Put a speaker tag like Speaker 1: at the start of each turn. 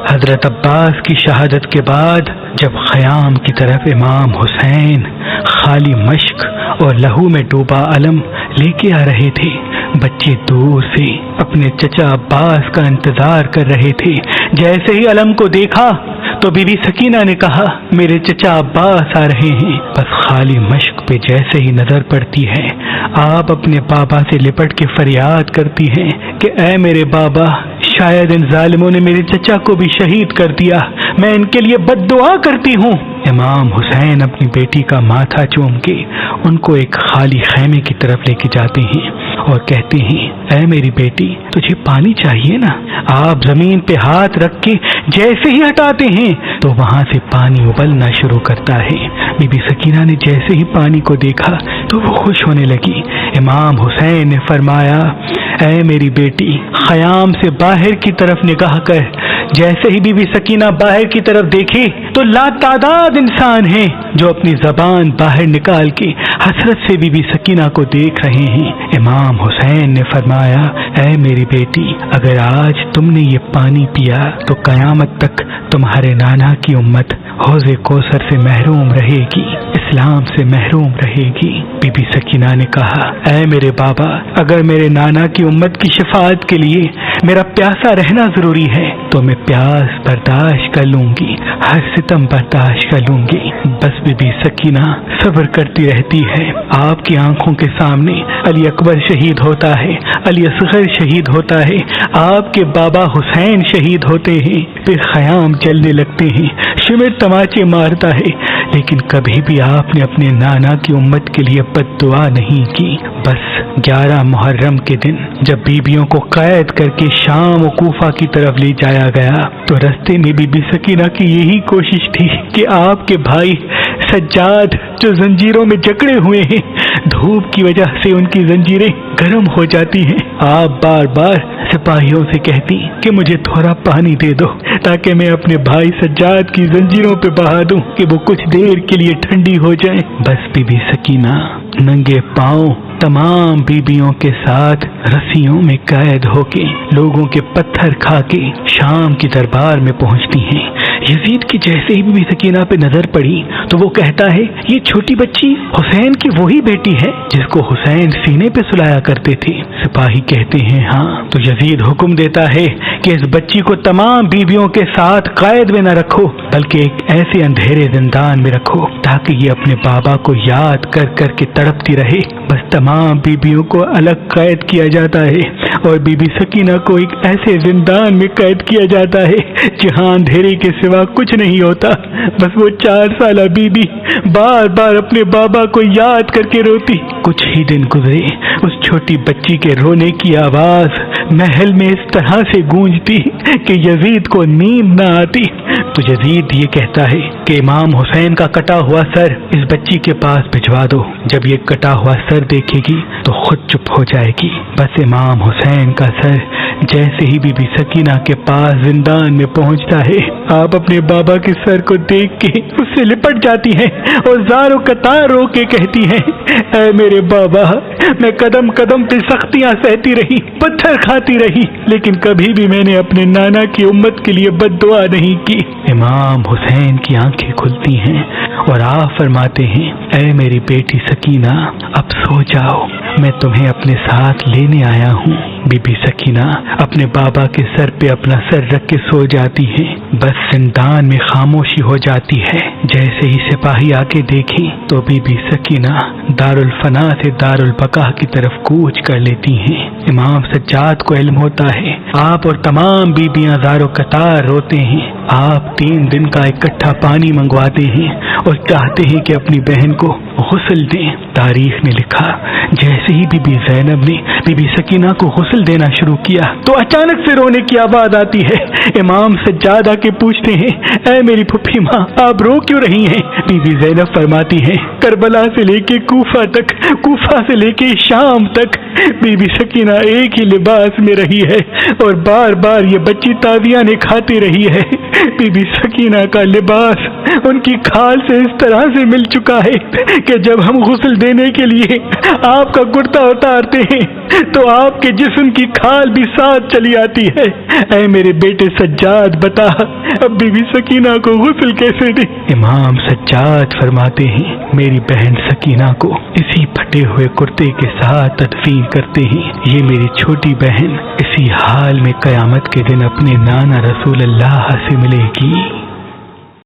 Speaker 1: حضرت عباس کی شہادت کے بعد جب خیام کی طرف امام حسین خالی مشق اور لہو میں ڈوبا علم لے کے آ رہے تھے، بچے دور سے اپنے چچا عباس کا انتظار کر رہے تھے۔ جیسے ہی علم کو دیکھا تو بی بی سکینہ نے کہا میرے چچا عباس آ رہے ہیں۔ بس خالی مشق پہ جیسے ہی نظر پڑتی ہے آپ اپنے بابا سے لپٹ کے فریاد کرتی ہیں کہ اے میرے بابا، شاید ان ظالموں نے میرے چچا کو بھی شہید کر دیا، میں ان کے لیے بد دعا کرتی ہوں۔ امام حسین اپنی بیٹی کا ماتھا چوم کے ان کو ایک خالی خیمے کی طرف لے کے جاتے ہیں اور کہتے ہیں اے میری بیٹی، تجھے پانی چاہیے نا؟ آپ زمین پہ ہاتھ رکھ کے جیسے ہی ہٹاتے ہیں تو وہاں سے پانی ابلنا شروع کرتا ہے۔ بی بی سکینہ نے جیسے ہی پانی کو دیکھا تو وہ خوش ہونے لگی۔ امام حسین نے فرمایا اے میری بیٹی، خیام سے باہر کی طرف نگاہ کر۔ جیسے ہی بی بی سکینہ باہر کی طرف دیکھی تو لاتعداد انسان ہیں جو اپنی زبان باہر نکال کے حسرت سے بی بی سکینہ کو دیکھ رہے ہیں۔ امام حسین نے فرمایا اے میری بیٹی، اگر آج تم نے یہ پانی پیا تو قیامت تک تمہارے نانا کی امت حوض کوثر سے محروم رہے گی، اسلام سے محروم رہے گی۔ بی بی سکینہ نے کہا اے میرے بابا، اگر میرے نانا کی امت کی شفاعت کے لیے میرا پیاسا رہنا ضروری ہے تو میں پیاس برداشت کر لوں گی، ہر ستم برداشت کر لوں گی۔ بس بی بی سکینہ صبر کرتی رہتی ہے۔ آپ کی آنکھوں کے سامنے علی اکبر شہید ہوتا ہے، علی اصغر شہید ہوتا ہے، آپ کے بابا حسین شہید ہوتے ہیں، پھر خیام جلنے لگتے ہیں، شمر تماچے مارتا ہے، لیکن کبھی بھی آپ نے اپنے نانا کی امت کے لیے بد دعا نہیں کی۔ بس 11 محرم کے دن جب بیبیوں کو قید کر کے شام و کوفہ کی طرف لے جایا گیا تو رستے میں بی بی سکینہ کی یہی کوشش تھی کہ آپ کے بھائی سجاد جو زنجیروں میں جکڑے ہوئے ہیں، دھوپ کی وجہ سے ان کی زنجیریں گرم ہو جاتی ہیں، آپ بار بار سپاہیوں سے کہتی کہ مجھے تھوڑا پانی دے دو تاکہ میں اپنے بھائی سجاد کی زنجیروں پہ بہا دوں کہ وہ کچھ دیر کے لیے ٹھنڈی ہو جائیں۔ بس بی بی سکینہ ننگے پاؤں تمام بیبیوں کے ساتھ رسیوں میں قید ہو کے لوگوں کے پتھر کھا کے شام کی دربار میں پہنچتی ہیں۔ یزید کی جیسے ہی بی بی سکینہ پہ نظر پڑی تو وہ کہتا ہے یہ چھوٹی بچی حسین کی وہی بیٹی ہے جس کو حسین سینے پہ سلایا کرتے تھے۔ سپاہی کہتے ہیں ہاں۔ تو یزید حکم دیتا ہے کہ اس بچی کو تمام بیویوں کے ساتھ قید میں نہ رکھو بلکہ ایک ایسے اندھیرے زندان میں رکھو تاکہ یہ اپنے بابا کو یاد کر کر کے تڑپتی رہے۔ بس تمام بیبیوں کو الگ قید کیا جاتا ہے اور بی بی سکینہ کو ایک ایسے زندان میں قید کیا جاتا ہے جہاں اندھیرے کے سوا کچھ نہیں ہوتا۔ بس وہ 4 سالہ بی بی بار بار اپنے بابا کو یاد کر کے روتی۔ کچھ ہی دن گزرے، اس چھوٹی بچی کے رونے کی آواز محل میں اس طرح سے گونجتی کہ یزید کو نیند نہ آتی۔ تو یزید یہ کہتا ہے کہ امام حسین کا کٹا ہوا سر اس بچی کے پاس بھجوا دو، جب یہ کٹا ہوا سر دیکھے گی تو خود چپ ہو جائے گی۔ بس امام حسین کا سر جیسے ہی بی بی سکینہ کے پاس زندان میں پہنچتا ہے، آپ اپنے بابا کے سر کو دیکھ کے اس سے لپٹ جاتی ہیں اور زار و قطار رو کے کہتی ہیں اے میرے بابا، میں قدم قدم پہ سختیاں سہتی رہی، پتھر کھاتی رہی، لیکن کبھی بھی میں نے اپنے نانا کی امت کے لیے بد دعا نہیں کی۔ امام حسین کی آنکھیں کھلتی ہیں اور آپ فرماتے ہیں اے میری بیٹی سکینہ، اب سو جاؤ، میں تمہیں اپنے ساتھ لینے آیا ہوں۔ بی بی سکینہ اپنے بابا کے سر پہ اپنا سر رکھ کے سو جاتی ہے۔ بس زندان میں خاموشی ہو جاتی ہے۔ جیسے ہی سپاہی آ کے دیکھی تو بی بی سکینہ دارالفنا سے دارالبقا کی طرف کوچ کر لیتی ہیں۔ امام سجاد کو علم ہوتا ہے، آپ اور تمام بیبیاں زار و قطار روتے ہیں۔ آپ 3 دن کا اکٹھا پانی منگواتے ہیں اور چاہتے ہیں کہ اپنی بہن کو غسل دیں۔ تاریخ نے لکھا جیسے ہی بی بی زینب نے بی بی سکینہ کو غسل دینا شروع کیا تو اچانک سے رونے کی آواز آتی ہے۔ امام سجاد آ کے پوچھتے ہیں اے میری پھپھی ماں، آپ رو کیوں رہی ہیں؟ بی بی زینب فرماتی ہیں کربلا سے لے کے کوفہ تک، کوفہ سے لے کے شام تک بی بی سکینہ ایک ہی لباس میں رہی ہے اور بار بار یہ بچی تازیاں کھاتی رہی ہے۔ بی بی سکینہ کا لباس ان کی کھال سے اس طرح سے مل چکا ہے کہ جب ہم غسل دینے کے لیے آپ کا کرتا اتارتے ہیں تو آپ کے جسم کی کھال بھی ساتھ چلی آتی ہے۔ اے میرے بیٹے سجاد، بتا اب بی بی سکینہ کو غسل کیسے دیں؟ امام سجاد فرماتے ہیں میری بہن سکینہ کو اسی پھٹے ہوئے کرتے کے ساتھ تدفین کرتے ہیں۔ یہ میری چھوٹی بہن اسی حال میں قیامت کے دن اپنے نانا رسول اللہ سے ملے گی۔